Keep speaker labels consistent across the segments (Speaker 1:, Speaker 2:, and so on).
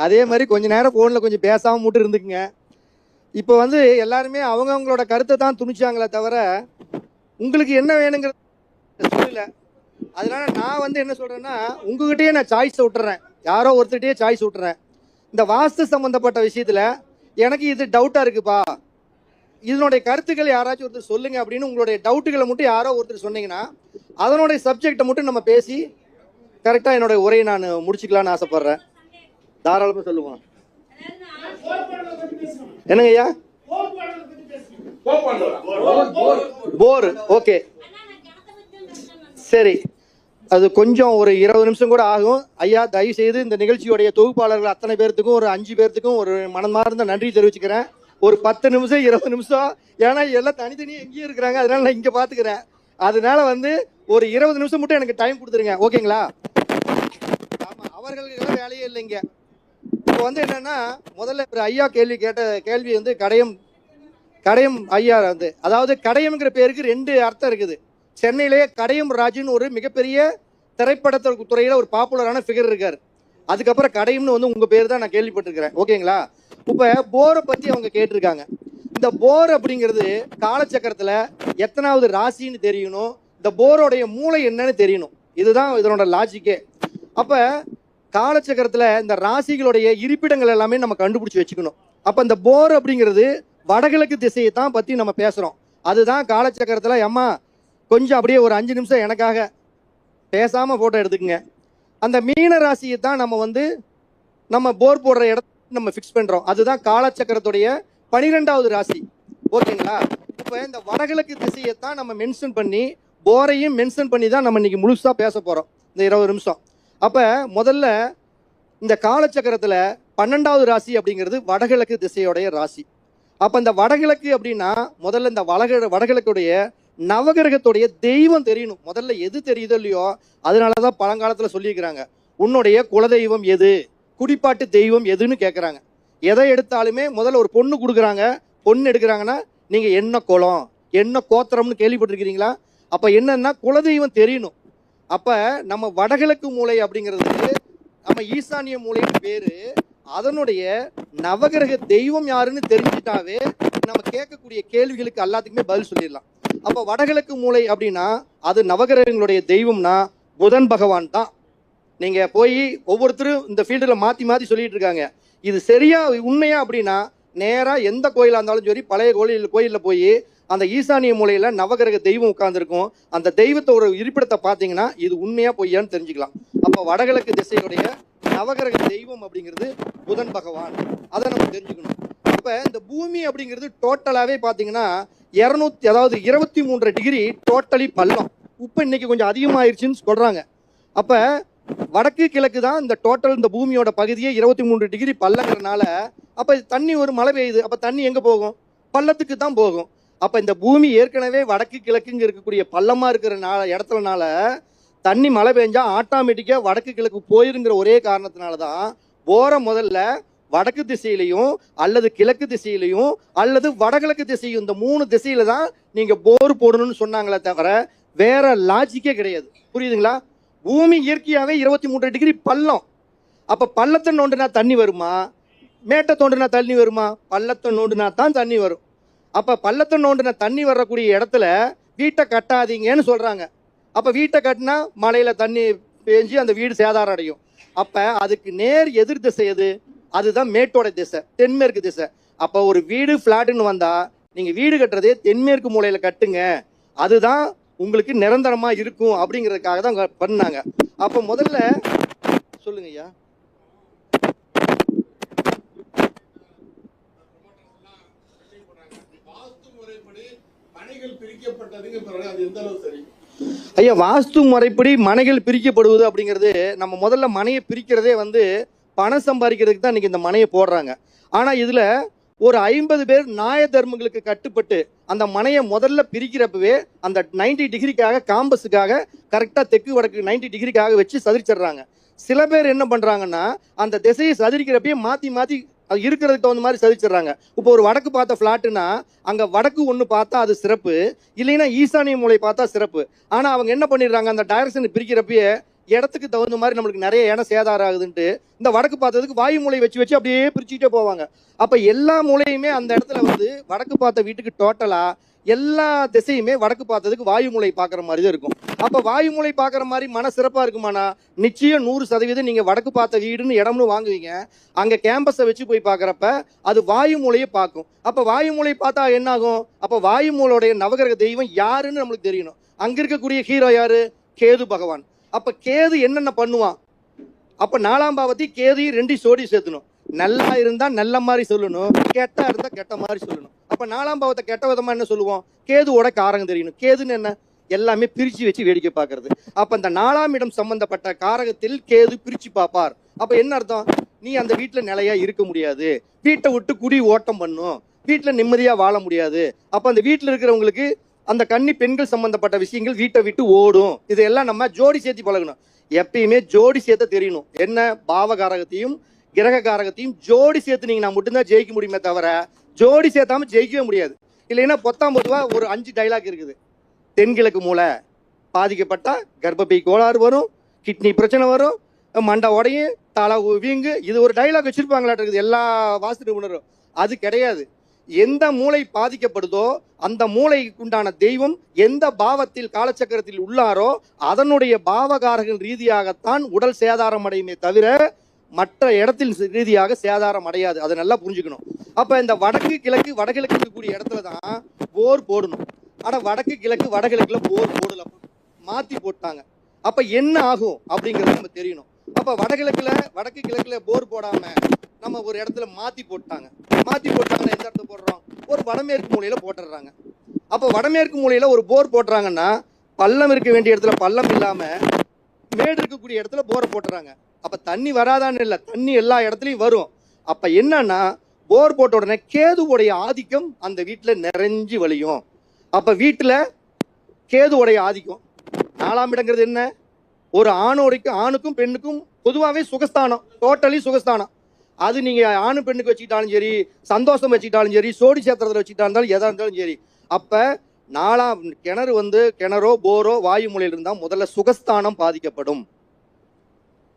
Speaker 1: அதே மாதிரி கொஞ்ச நேரம் ஃபோனில் கொஞ்சம் பேசாமல் மட்டும் இருந்துக்குங்க. இப்போ வந்து எல்லாருமே அவங்கவுங்களோட கருத்தை தான் துணிச்சாங்களே தவிர உங்களுக்கு என்ன வேணுங்கிறது சொல்லல. அதனால நான் வந்து என்ன சொல்றேன்னா, உங்ககிட்டயே நான் சாய்ஸ் விட்டுறேன், யாரோ ஒருத்தர்கிட்டயே சாய்ஸ் விட்டுறேன். இந்த வாஸ்து சம்பந்தப்பட்ட விஷயத்துல எனக்கு இது டவுட்டா இருக்குப்பா, இதனுடைய கருத்துக்கள் யாராச்சும் ஒருத்தர் சொல்லுங்க அப்படின்னு உங்களுடைய டவுட்டுகளை மட்டும் யாரோ ஒருத்தர் சொன்னீங்கன்னா அதனுடைய சப்ஜெக்டை மட்டும் நம்ம பேசி கரெக்டா என்னோட உரையை நான் முடிச்சுக்கலாம்னு ஆசைப்படுறேன். தாராளமா சொல்லுவோம். என்னங்க ஐயா? போர். ஓகே, சரி, அது கொஞ்சம் ஒரு 20 நிமிஷம் கூட ஆகும். ஐயா தயவு செய்து இந்த நிகழ்ச்சியுடைய தொகுப்பாளர்கள் அத்தனை பேர்த்துக்கும் ஒரு 5 பேர்த்துக்கும் ஒரு மனமார்ந்த நன்றி தெரிவிச்சுக்கிறேன். ஒரு 10 நிமிஷம் 20 நிமிஷம், ஏன்னா எல்லாம் தனித்தனியாக எங்கேயும் இருக்கிறாங்க, அதனால நான் இங்கே பார்த்துக்கிறேன். அதனால வந்து ஒரு 20 நிமிஷம் மட்டும் எனக்கு டைம் கொடுத்துருங்க, ஓகேங்களா? ஆமாம், அவர்களுக்கு வேலையே இல்லைங்க. இப்போ வந்து என்னன்னா, முதல்ல ஒரு ஐயா கேட்ட கேள்வி வந்து கடையம் ஐயா வந்து, அதாவது கடையம்ங்கிற பேருக்கு 2 அர்த்தம் இருக்குது. சென்னையிலேயே கடையம் ராஜுன்னு ஒரு மிகப்பெரிய திரைப்படத்துறையில ஒரு பாப்புலரான ஃபிகர் இருக்காரு. அதுக்கப்புறம் கடையம்னு வந்து உங்க பேர் தான் நான் கேள்விப்பட்டிருக்கிறேன், ஓகேங்களா? இப்ப போரை பத்தி அவங்க கேட்டிருக்காங்க. இந்த போர் அப்படிங்கிறது காலச்சக்கரத்துல எத்தனாவது ராசின்னு தெரியணும், இந்த போரோடைய மூளை என்னன்னு தெரியணும். இதுதான் இதனோட லாஜிக்கே. அப்ப காலச்சக்கரத்துல இந்த ராசிகளுடைய இருப்பிடங்கள் எல்லாமே நம்ம கண்டுபிடிச்சு வச்சுக்கணும். அப்ப இந்த போர் அப்படிங்கிறது வடகிழக்கு திசையை தான் பத்தி நம்ம பேசுறோம். அதுதான் காலச்சக்கரத்துல. அம்மா கொஞ்சம் அப்படியே ஒரு 5 நிமிஷம் எனக்காக பேசாம போட்டோ எடுத்துக்கங்க. அந்த மீன ராசியை தான் நம்ம போர் போடுற இடத்த நம்ம ஃபிக்ஸ் பண்றோம். அதுதான் காலச்சக்கரத்துடைய 12வது ராசி, ஓகேங்களா? இப்ப இந்த வடகிழக்கு திசையை தான் நம்ம மென்ஷன் பண்ணி போரையும் மென்ஷன் பண்ணி தான் நம்ம இன்னைக்கு முழுசா பேச போறோம் இந்த 20 நிமிஷம். அப்ப முதல்ல இந்த காலச்சக்கரத்துல 12வது ராசி அப்படிங்கிறது வடகிழக்கு திசையோடைய ராசி. அப்ப இந்த வடகிழக்கு அப்படின்னா முதல்ல இந்த வடகிழக்குடைய நவகிரகத்துடைய தெய்வம் தெரியணும். முதல்ல எது தெரியுதோ இல்லையோ, அதனாலதான் பழங்காலத்துல சொல்லியிருக்கிறாங்க, உன்னுடைய குலதெய்வம் எது, குடிப்பாட்டு தெய்வம் எதுன்னு கேட்கறாங்க. எதை எடுத்தாலுமே முதல்ல ஒரு பொண்ணு கொடுக்குறாங்க, பொண்ணு எடுக்கிறாங்கன்னா நீங்க என்ன குலம் என்ன கோத்திரம்னு கேள்விப்பட்டிருக்கிறீங்களா? அப்ப என்னன்னா குலதெய்வம் தெரியணும். அப்ப நம்ம வடகிழக்கு மூலை அப்படிங்கிறது நம்ம ஈசானிய மூலைன்னு பேரு. அதனுடைய நவகிரக தெய்வம் யாருன்னு தெரிஞ்சிட்டாவே நம்ம கேட்கக்கூடிய கேள்விகளுக்கு எல்லாத்துக்குமே பதில் சொல்லிடலாம். அப்ப வடகிழக்கு மூலை அப்படின்னா அது நவகிரகங்களுடைய தெய்வம்னா புதன் பகவான் தான். நீங்க போய் ஒவ்வொருத்தரும் இந்த ஃபீல்டுல மாத்தி மாத்தி சொல்லிட்டு இருக்காங்க. இது சரியா உண்மையா அப்படின்னா நேரா எந்த கோயிலா இருந்தாலும் சரி, பழைய கோயில்ல போய் அந்த ஈசானிய மூலையில நவகிரக தெய்வம் உட்கார்ந்துருக்கும். அந்த தெய்வத்தோட இருப்பிடத்தை பார்த்தீங்கன்னா இது உண்மையா பொய்யான்னு தெரிஞ்சுக்கலாம். அப்ப வடகிழக்கு திசையுடைய நவகிரக தெய்வம் அப்படிங்கிறது புதன் பகவான், அதை நம்ம தெரிஞ்சுக்கணும். அப்ப இந்த பூமி அப்படிங்கிறது டோட்டலாவே பாத்தீங்கன்னா 23 டிகிரி டோட்டலி பள்ளம். உப்பு இன்னைக்கு கொஞ்சம் அதிகமாயிருச்சுன்னு சொல்றாங்க. அப்ப வடக்கு கிழக்கு தான் இந்த டோட்டல் இந்த பூமியோட பகுதியே 23 டிகிரி பள்ளங்கிறதுனால அப்ப தண்ணி ஒரு மழை பெய்யுது, அப்ப தண்ணி எங்க போகும்? பள்ளத்துக்கு தான் போகும். அப்ப இந்த பூமி ஏற்கனவே வடக்கு கிழக்குங்க இருக்கக்கூடிய பள்ளமா இருக்கிற இடத்துலனால தண்ணி மழை பெஞ்சா ஆட்டோமேட்டிக்கா வடக்கு கிழக்கு போயிருங்கிற ஒரே காரணத்தினாலதான் போரை முதல்ல வடக்கு திசையிலையும் அல்லது கிழக்கு திசையிலையும் அல்லது வடகிழக்கு திசையும், இந்த 3 திசையில தான் நீங்க போர் போடணும்னு சொன்னாங்களே தவிர வேற லாஜிக்கே கிடையாது. புரியுதுங்களா? பூமி இயற்கையாவே 23 டிகிரி பள்ளம். அப்ப பள்ளத்தை நோண்டுனா தண்ணி வருமா, மேட்டை தோண்டுனா தண்ணி வருமா? பள்ளத்தை நோண்டுனா தான் தண்ணி வரும். அப்ப பள்ளத்தை நோண்டுனா தண்ணி வரக்கூடிய இடத்துல வீட்டை கட்டாதீங்கன்னு சொல்றாங்க. அப்ப வீட்டை கட்டினா மழையில தண்ணி பேஞ்சு அந்த வீடு சேதாரம் அடையும். அப்ப அதுக்கு நேர் எதிர் திசை எது? அதுதான் மேட்டோட திசை, தென்மேற்கு திசை. அப்ப ஒரு வீடு பிளாட்னு வந்தா நீங்க வீடு கட்டுறதே தென்மேற்கு மூலையில கட்டுங்க, அதுதான் உங்களுக்கு நிரந்தரமா இருக்கும் அப்படிங்கிறதுக்காக தான் பண்ணாங்க. அப்ப முதல்ல சொல்லுங்க ஐயா. ஐயா, வாஸ்து முறைப்படி மனைகள் பிரிக்கப்படுவது அப்படிங்கிறது, நம்ம முதல்ல மனையை பிரிக்கிறதே பணம் சம்பாதிக்கிறதுக்கு தான் இன்னைக்கு இந்த மனையை போடுறாங்க. ஆனா இதுல ஒரு 50 பேர் நியாய தர்மங்களுக்கு கட்டுப்பட்டு அந்த மனையை முதல்ல பிரிக்கிறப்பவே அந்த 90 டிகிரிக்காக காம்பஸுக்காக கரெக்டா தெற்கு வடக்கு 90 டிகிரிக்காக வச்சு சதிரிச்சிடுறாங்க. சில பேர் என்ன பண்றாங்கன்னா அந்த திசையை சதிரிக்கிறப்பயே மாத்தி மாத்தி அது இருக்கிறதுக்கு தகுந்த மாதிரி சதிச்சிடுறாங்க. இப்போ ஒரு வடக்கு பார்த்த பிளாட்டுனா அங்க வடக்கு ஒன்று பார்த்தா அது சிறப்பு, இல்லைன்னா ஈசானிய மூலை பார்த்தா சிறப்பு. ஆனா அவங்க என்ன பண்ணிடுறாங்க, அந்த டைரக்ஷன் பிரிக்கிறப்பயே இடத்துக்கு தகுந்த மாதிரி நம்மளுக்கு நிறைய இடம் சேதாரம் ஆகுதுன்ட்டு இந்த வடக்கு பார்த்ததுக்கு வாயு மூலை வச்சு வச்சு அப்படியே பிரிச்சுக்கிட்டே போவாங்க. அப்ப எல்லா மூலையுமே அந்த இடத்துல வந்து வடக்கு பார்த்த வீட்டுக்கு டோட்டலா எல்லா திசையுமே வடக்கு பார்த்ததுக்கு வாயு மூலை பார்க்குற மாதிரி தான் இருக்கும். அப்ப வாயு மூலை பார்க்குற மாதிரி மன சிறப்பா இருக்குமானா நிச்சயம் 100% நீங்க வடக்கு பார்த்த வீடுன்னு இடம்னு வாங்குவீங்க. அங்க கேம்பஸை வச்சு போய் பார்க்குறப்ப அது வாயு மூலையை பார்க்கும். அப்ப வாயு மூலை பார்த்தா என்ன ஆகும்? அப்ப வாயு மூலையுடைய நவகிரக தெய்வம் யாருன்னு நம்மளுக்கு தெரியணும். அங்க இருக்கக்கூடிய ஹீரோ யாரு? கேது பகவான். அப்ப கேது என்னென்ன பண்ணுவான்? அப்ப 4ஆம் பாவத்தை கேதையும் 2 சோடி சேர்த்தணும். நல்லா இருந்தா நல்ல மாதிரி சொல்லணும், கெட்டா இருந்தா கெட்ட மாதிரி சொல்லணும். அப்ப 4ஆம் பாவத்தை கெட்ட விதமா என்ன சொல்லுவோம்? கேதுவோட காரகம் தெரியணும். கேதுன்னு என்ன? எல்லாமே பிரிச்சு வச்சு வேடிக்கை பார்க்கறது. அப்ப இந்த 4ஆம் இடம் சம்பந்தப்பட்ட காரகத்தில் கேது பிரிச்சு பார்ப்பார். அப்ப என்ன அர்த்தம்? நீ அந்த வீட்டுல நிலையா இருக்க முடியாது, வீட்டை விட்டு குடி ஓட்டம் பண்ணும், வீட்டுல நிம்மதியா வாழ முடியாது. அப்ப அந்த வீட்டுல இருக்கிறவங்களுக்கு அந்த கன்னி பெண்கள் சம்பந்தப்பட்ட விஷயங்கள் வீட்டை விட்டு ஓடும். இதெல்லாம் நம்ம ஜோடி சேர்த்து பழகணும். எப்பயுமே ஜோடி சேர்த்த தெரியணும். என்ன? பாவகாரகத்தையும் கிரக காரகத்தையும் ஜோடி சேர்த்துனீங்கன்னா மட்டும்தான் ஜெயிக்க முடியுமே தவிர ஜோடி சேர்த்தாம ஜெயிக்கவே முடியாது. இல்லைன்னா பொத்தாம்பதுவா ஒரு 5 டைலாக் இருக்குது. தென்கிழக்கு மூலை பாதிக்கப்பட்டா கர்ப்பப்பை கோளாறு வரும், கிட்னி பிரச்சனை வரும், மண்டை உடையும், தலை வீங்கு. இது ஒரு டைலாக் வச்சிருப்பாங்களாட்டு இருக்குது எல்லா வாஸ்து நிபுணரும். அது கிடையாது. எந்த மூளை பாதிக்கப்படுதோ அந்த மூளைக்கு உண்டான தெய்வம் எந்த பாவத்தில் காலச்சக்கரத்தில் உள்ளாரோ அதனுடைய பாவகாரர்கள் ரீதியாகத்தான் உடல் சேதாரம் அடையுமே தவிர மற்ற இடத்தில் ரீதியாக சேதாரம் அடையாது. அதை நல்லா புரிஞ்சுக்கணும். அப்ப இந்த வடக்கு கிழக்கு வடகிழக்கு இருக்கக்கூடிய இடத்துல தான் போர் போடணும். ஆனா வடக்கு கிழக்கு வடகிழக்குல போர் போடல, மாத்தி போட்டாங்க. அப்ப என்ன ஆகும் அப்படிங்கறது நம்ம தெரியணும். அப்ப வடக்கு கிழக்குல போர் போடாம நம்ம ஒரு இடத்துல மாத்தி போட்டாங்க. மாத்தி போட்டாங்கன்னா எந்த இடத்துல போடுறோம்? ஒரு வடமேற்கு மூலையில போட்டுடுறாங்க. அப்ப வடமேற்கு மூலையில ஒரு போர் போட்டுறாங்கன்னா பள்ளம் இருக்க வேண்டிய இடத்துல பள்ளம் இல்லாம மேடு இருக்கக்கூடிய இடத்துல போரை போட்டுறாங்க. அப்ப தண்ணி வராதான்னு இல்லை, தண்ணி எல்லா இடத்துலயும் வரும். அப்ப என்னன்னா போர் போட்ட உடனே கேதுவுடைய ஆதிக்கம் அந்த வீட்டுல நிறைஞ்சு வழியும். அப்ப வீட்டுல கேதுவுடைய ஆதிக்கம். 4ஆம் இடங்கிறது என்ன? ஒரு ஆணுக்கும் பெண்ணுக்கும் பொதுவாகவே சுகஸ்தானம், டோட்டலி சுகஸ்தானம். அது நீங்க ஆணு பெண்ணுக்கு வச்சுக்கிட்டாலும் சரி, சந்தோஷம் வச்சுக்கிட்டாலும் சரி, சோடி சேத்திரத்தில் வச்சுக்கிட்டாலும் எதா இருந்தாலும் சரி. அப்ப 4ஆம் கிணறு வந்து கிணறோ போரோ வாயு மூலையில் இருந்தால் முதல்ல சுகஸ்தானம் பாதிக்கப்படும்.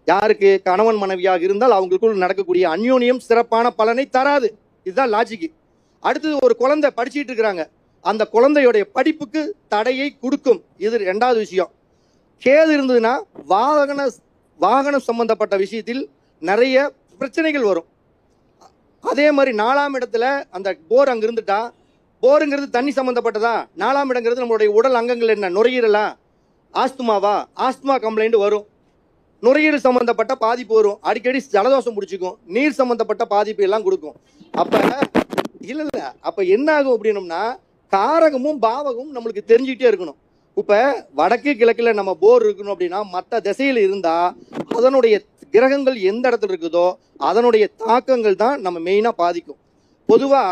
Speaker 1: யாருக்கு? கணவன் மனைவியாக இருந்தால் அவங்களுக்குள் நடக்கக்கூடிய அந்யோன்யம் சிறப்பான பலனை தராது. இதுதான் லாஜிக்கு. அடுத்தது ஒரு குழந்தை படிச்சுட்டு இருக்கிறாங்க, அந்த குழந்தையுடைய படிப்புக்கு தடையை கொடுக்கும். இது 2வது விஷயம். கேது இருந்ததுன்னா வாகனம் சம்பந்தப்பட்ட விஷயத்தில் நிறைய பிரச்சனைகள் வரும். அதே மாதிரி 4ஆம் இடத்துல அந்த போர் அங்க இருந்துட்டா, போருங்கிறது தண்ணி சம்பந்தப்பட்டதா, 4ஆம் இடங்கிறது நம்மளுடைய உடல் அங்கங்கள் என்ன? நுரையீரலா, ஆஸ்துமாவா, ஆஸ்துமா கம்ப்ளைண்ட் வரும், நுரையீரல் சம்பந்தப்பட்ட பாதிப்பு வரும், அடிக்கடி ஜலதோஷம் பிடிச்சிக்கும், நீர் சம்பந்தப்பட்ட பாதிப்பு எல்லாம் கொடுக்கும். அப்ப அப்ப என்ன ஆகும் அப்படின்னம்னா காரகமும் பாவகமும் நம்மளுக்கு தெரிஞ்சுக்கிட்டே இருக்கணும். இப்ப வடக்கு கிழக்குல நம்ம போர் இருக்கணும் அப்படின்னா மற்ற திசையில இருந்தா அதனுடைய கிரகங்கள் எந்த இடத்துல இருக்குதோ அதனுடைய தாக்கங்கள் தான் நம்ம மெயினா பாதிக்கும். பொதுவா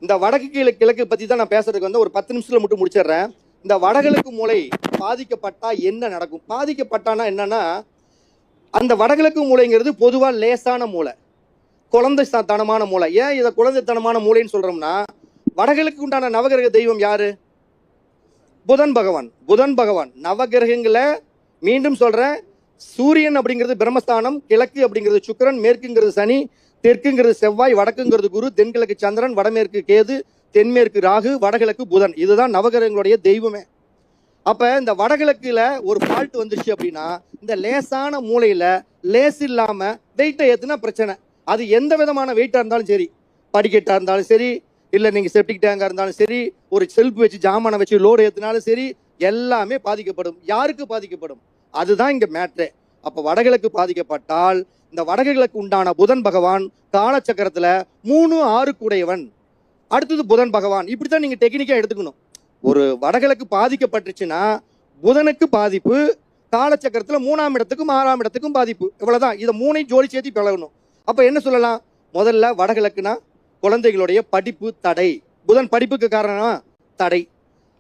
Speaker 1: இந்த வடக்கு கிழக்கு பத்தி தான் நான் பேசுறதுக்கு வந்து ஒரு 10 நிமிஷத்துல மட்டும் முடிச்சிடுறேன். இந்த வடகிழக்கு மூலை பாதிக்கப்பட்டா என்ன நடக்கும்? பாதிக்கப்பட்டானா என்னன்னா, அந்த வடகிழக்கு மூளைங்கிறது பொதுவா லேசான மூளை, குழந்தைத்தனமான மூளை. ஏன் இதை குழந்தைத்தனமான மூளைன்னு சொல்றோம்னா, வடகிழக்கு உண்டான நவகிரக தெய்வம் யாரு? புதன் பகவான். புதன் பகவான் நவகிரகங்களை மீண்டும் சொல்றேன், சூரியன் அப்படிங்கிறது பிரம்மஸ்தானம், கிழக்கு அப்படிங்கிறது சுக்கிரன், மேற்குங்கிறது சனி, தெற்குங்கிறது செவ்வாய், வடக்குங்கிறது குரு, தென்கிழக்கு சந்திரன், வடமேற்கு கேது, தென்மேற்கு ராகு, வடகிழக்கு புதன். இதுதான் நவகிரகங்களுடைய தெய்வமே. அப்ப இந்த வடகிழக்குல ஒரு ஃபால்ட் வந்துருச்சு அப்படின்னா இந்த லேசான மூலையில லேஸ் இல்லாம வெயிட்டை ஏத்துனா பிரச்சனை. அது எந்த விதமான வெயிட்டா இருந்தாலும் சரி, படிக்கட்டா இருந்தாலும் சரி, இல்ல நீங்க செப்டிக் டேங்கா இருந்தாலும் சரி, ஒரு செல்ஃப் வச்சு ஜாமான வச்சு லோடு ஏத்தினாலும் சரி, எல்லாமே பாதிக்கப்படும். யாருக்கு பாதிக்கப்படும்? அதுதான் இங்க மேட்ரே. அப்ப வடகிழக்கு பாதிக்கப்பட்டால் இந்த வடகிழக்கு உண்டான புதன் பகவான் காலச்சக்கரத்துல 3, 6 கூடையவன். அடுத்தது புதன் பகவான். இப்படித்தான் நீங்க டெக்னிக்கா எடுத்துக்கணும். ஒரு வடகிழக்கு பாதிக்கப்பட்டுச்சுன்னா புதனுக்கு பாதிப்பு, காலச்சக்கரத்துல 3ஆம் இடத்துக்கும் 6ஆம் இடத்துக்கும் பாதிப்பு. இவ்வளவுதான். இதை 3ஐயும் ஜோடி சேர்த்து பழகணும். அப்ப என்ன சொல்லலாம்? முதல்ல வடகிழக்குனா குழந்தைகளுடைய படிப்பு தடை. புதன் படிப்புக்கு காரணம் தடை.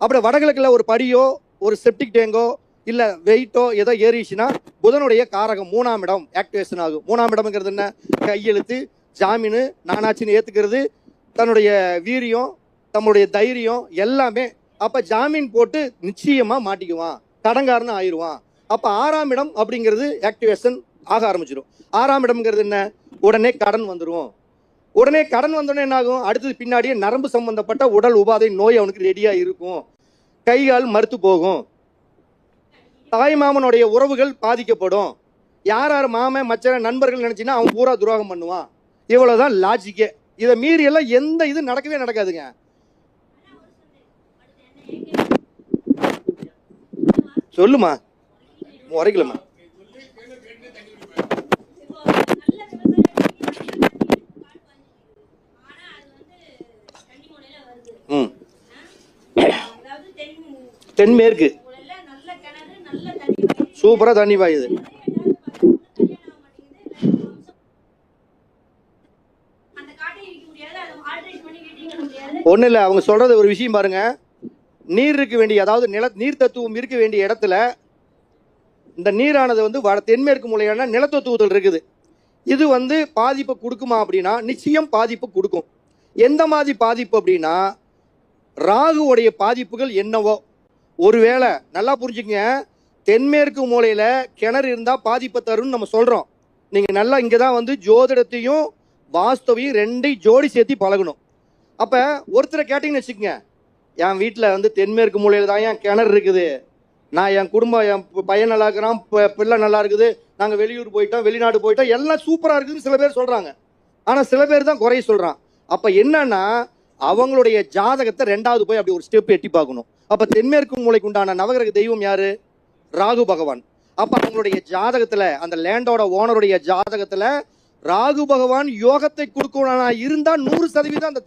Speaker 1: அப்புறம் வடகிழக்குல ஒரு படியோ ஒரு செப்டிக் டேங்கோ இல்ல வெயிட்டோ ஏதோ ஏறிச்சுன்னா புதனுடைய காரகம் 3ஆம் இடம் ஆக்டிவேஷன் ஆகும். 3ஆம் இடம்ங்கிறது என்ன? கையெழுத்து, ஜாமீனு, நானாச்சின்னு ஏத்துக்கிறது, தன்னுடைய வீரியம், தன்னுடைய தைரியம் எல்லாமே. அப்ப ஜாமீன் போட்டு நிச்சயமா மாட்டிக்குவான், கடங்காரன்னு ஆயிடுவான். அப்ப 6ஆம் இடம் அப்படிங்கிறது ஆக்டிவேஷன் ஆக ஆரம்பிச்சிடும். 6ஆம் இடம்ங்கிறது என்ன? உடனே கடன் வந்துடும். உடனே கடன் வந்தோடனே என்ன ஆகும்? அடுத்தது பின்னாடியே நரம்பு சம்பந்தப்பட்ட உடல் உபாதை நோய் அவனுக்கு ரெடியா இருக்கும். கை கால் மறுத்து போகும். தாய் மாமனுடைய உறவுகள் பாதிக்கப்படும். யார் யார் மாமன் மச்சன நண்பர்கள் நினைச்சின்னா அவன் பூரா துரோகம் பண்ணுவான். இவ்வளவுதான் லாஜிக்கே. இதை மீறி எல்லாம் எந்த இது நடக்கவே நடக்காதுங்க. சொல்லுமா, உரைக்கலமா. தென்மேற்கு சூப்பரா தண்ணி பாயுது. ஒண்ணு இல்ல, அவங்க சொல்றது ஒரு விஷயம் பாருங்க. நீர் இருக்க வேண்டிய, அதாவது நீர் தத்துவம் இருக்க வேண்டிய இடத்துல இந்த நீரானது வந்து தென்மேற்கு மூலையான நிலத்தத்துவத்தில் இருக்குது. இது வந்து பாதிப்பை கொடுக்குமா அப்படின்னா நிச்சயம் பாதிப்பு கொடுக்கும். எந்த மாதிரி பாதிப்பு அப்படின்னா, ராகுவுடைய பாதிப்புகள் என்னவோ. ஒருவேளை நல்லா புரிஞ்சுக்கங்க, தென்மேற்கு மூலையில கிணறு இருந்தா பாதிப்பை தரும்னு நம்ம சொல்றோம். நீங்க நல்லா இங்கதான் வந்து ஜோதிடத்தையும் வாஸ்தவையும் ரெண்டையும் ஜோடி சேர்த்து பழகணும். அப்ப ஒருத்தரை கேட்டீங்கன்னு வச்சுக்கோங்க, என் வீட்டில் வந்து தென்மேற்கு மூலையில தான் என் கிணறு இருக்குது, நான் என் குடும்பம் என் பையன் நல்லா இருக்கிறான், பிள்ளை நல்லா இருக்குது, நாங்கள் வெளியூர் போயிட்டோம் வெளிநாடு போயிட்டோம் எல்லாம் சூப்பராக இருக்குதுன்னு சில பேர் சொல்றாங்க. ஆனால் சில பேர் தான் குறைய சொல்றான். அப்ப என்னன்னா அவங்களுடைய ஜாதகத்தை 2வது போய் அப்படி ஒரு ஸ்டெப் எட்டி பார்க்கணும். அப்ப தென்மேற்கு மூலைக்கு உண்டான நவகிரக தெய்வம் யாரு? ராகு பகவான். அப்ப அவங்களுடைய ஜாதகத்துல, அந்த லேண்டோட ஓனருடைய ஜாதகத்துல ராகு பகவான் யோகத்தை கொடுக்கணும் இருந்தா 100% அந்த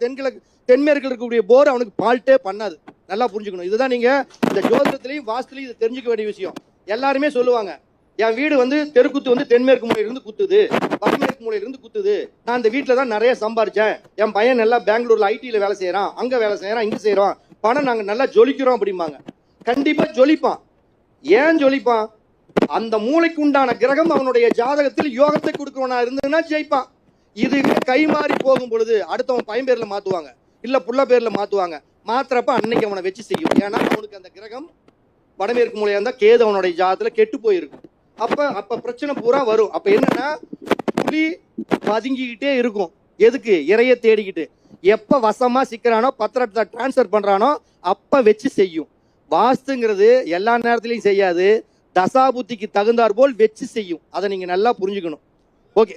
Speaker 1: தென்மேற்கு இருக்கக்கூடிய போர் அவனுக்கு பால்ட்டே பண்ணாது. நல்லா புரிஞ்சுக்கணும். இதுதான் நீங்க இந்த ஜோதிடத்திலையும் வாஸ்துலையும் இதை தெரிஞ்சுக்க வேண்டிய விஷயம். எல்லாருமே சொல்லுவாங்க, என் வீடு வந்து தெருக்குத்து வந்து தென்மேற்கு மூலையிலிருந்து குத்துது, வடமேற்கு மூலையிலிருந்து குத்துது, நான் இந்த வீட்டில் தான் நிறைய சம்பாரிச்சேன், என் பையன் நல்லா பெங்களூர்ல ஐடியில் வேலை செய்யறான், அங்க வேலை செய்யறான், இங்க செய்யறோம், பணம் நாங்க நல்லா ஜொலிக்கிறோம் அப்படிம்பாங்க. கண்டிப்பா ஜொலிப்பான். ஏன் ஜொலிப்பான்? அந்த மூளைக்கு உண்டான கிரகம் அவனுடைய ஜாதகத்தில் யோகத்தை கொடுக்கவனா இருந்ததுன்னா ஜெயிப்பான். இதுவே கை மாறி போகும் பொழுது அடுத்தவன் பையன் பேர்ல மாத்துவாங்க, இல்ல புள்ள பேர்ல மாத்துவாங்க. மாத்துறப்ப அன்னைக்கு அவனை வச்சு செய்யும். ஏன்னா அவனுக்கு அந்த கிரகம் வடமேற்கு மூலையா இருந்தா கேது அவனுடைய ஜாதத்துல கெட்டு போயிருக்கும். அப்ப பிரச்சனை பூரா வரும். அப்ப என்னன்னா புலி பதுங்கிக்கிட்டே இருக்கும். எதுக்கு? இறைய தேடிக்கிட்டு. எப்ப வசமா சிக்கிறானோ பத்திரத்தை டிரான்ஸ்பர் பண்றானோ அப்ப வச்சு செய்யும். வாஸ்துங்கிறது எல்லா நேரத்திலையும் செய்யாது, தசாபுத்திக்கு தகுந்தாற் போல் வச்சு செய்யும். அதை நீங்க நல்லா புரிஞ்சுக்கணும். ஓகே,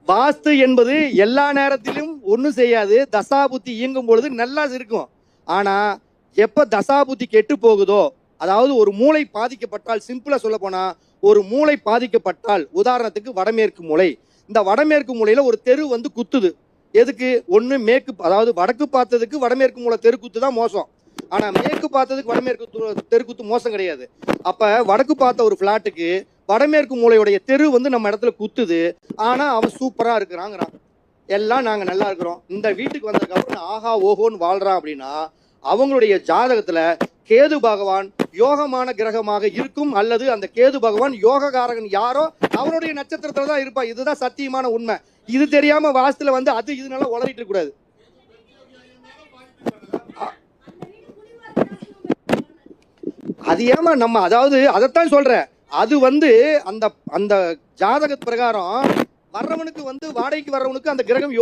Speaker 1: வாஸ்து என்பது எல்லா நேரத்திலும் ஒன்றும் செய்யாது. தசாபுத்தி இயங்கும் பொழுது நல்லா இருக்கும். ஆனா எப்ப தசாபுத்தி கெட்டு போகுதோ, அதாவது ஒரு மூளை பாதிக்கப்பட்டால், சிம்பிளா சொல்ல போனா ஒரு மூளை பாதிக்கப்பட்டால், உதாரணத்துக்கு வடமேற்கு மூளை, இந்த வடமேற்கு மூலையில ஒரு தெரு வந்து குத்துது. எதுக்கு? ஒண்ணு மேற்கு, அதாவது வடக்கு பார்த்ததுக்கு வடமேற்கு மூலை தெருக்குத்து தான் மோசம். ஆனா மேற்கு பார்த்ததுக்கு வடமேற்கு தெருக்குத்து மோசம் கிடையாது. அப்ப வடக்கு பார்த்த ஒரு பிளாட்டுக்கு வடமேற்கு மூலையுடைய தெரு வந்து நம்ம இடத்துல குத்துது. ஆனா அவன் சூப்பரா இருக்கிறாங்கிறான், எல்லாம் நாங்க நல்லா இருக்கிறோம், இந்த வீட்டுக்கு வந்ததுக்கு அப்புறம் ஆஹா ஓஹோன்னு வாழ்றான் அப்படின்னா அவங்களுடைய ஜாதகத்துல கேது பகவான் யோகமான கிரகமாக இருக்கும். அல்லது அந்த கேது பகவான் யோககாரகன் யாரோ அவருடைய நட்சத்திரத்துல தான் இருப்பா. இதுதான் சத்தியமான உண்மை. இது தெரியாம வாஸ்துல வந்து அது இதனால உளறிட்டு கூடாது. அது ஏமா நம்ம, அதாவது அதைத்தான் சொல்றேன், அது வந்து அந்த அந்த ஜாதக பிரகாரம் வர்றவனுக்கு வந்து வாடகைக்கு வர்றவனுக்கு அந்த கிரகம்